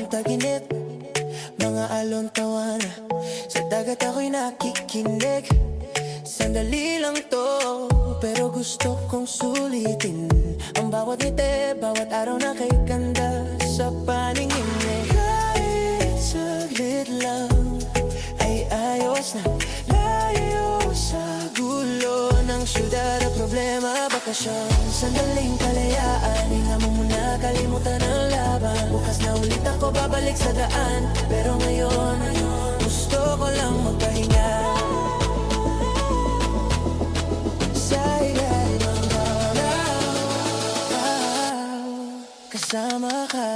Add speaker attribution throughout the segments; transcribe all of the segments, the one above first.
Speaker 1: ng taginip, mga alon tawana. Sa dagat ako'y nakikinig. Sandali lang to, pero gusto kong sulitin ang bawat ngiti, bawat araw na kay ganda sa paningin mo. Kahit saglit lang ay ayos na, layo sa gulo ng syudad at problema. Bakasyon, sandaling kalayaan, hinga mo muna, kalimutan ang laban. Bukas na ulit ako babalik sa daan, pero ngayon gusto ko lang magpahinga. Sa ilalim ng araw, kasama ka.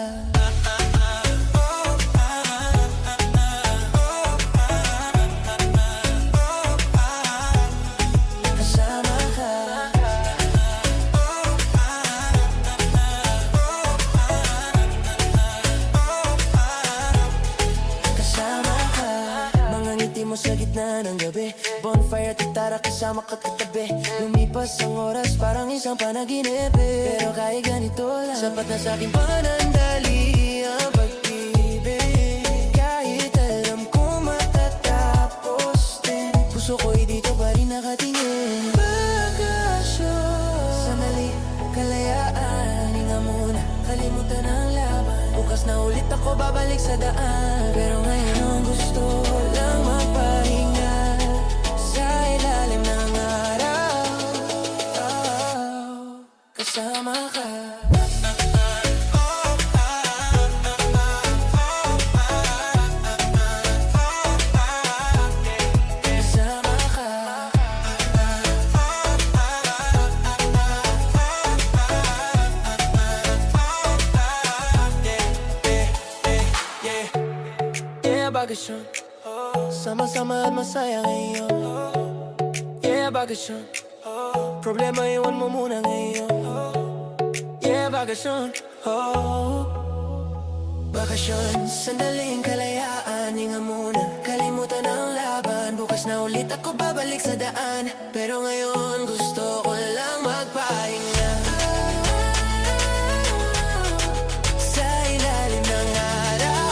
Speaker 1: Mo sa gitna ng gabi, bonfire at gitara kasama ka katabi. Lumipas ang oras parang isang panaginip, pero kahit ganito lang, sapat na sa aking panandali ang pag-ibig. Kahit alam ko matatapos din, puso ko'y dito pa rin nakatingin. Bakasyon, sandali, kalayaan, hinga muna, kalimutan ang laban. Bukas na ulit ako babalik sa daan, pero ngayon gusto lang magpahinga. Sa ilalim ng araw, kasama ka. Bakasyon, sama-sama at masaya ngayon. Yeah, bakasyon, problema iwan mo muna ngayon. Yeah, bakasyon, bakasyon, sandaling kalayaan, hinga muna, kalimutan ang laban. Bukas na ulit ako babalik sa daan, pero ngayon gusto ko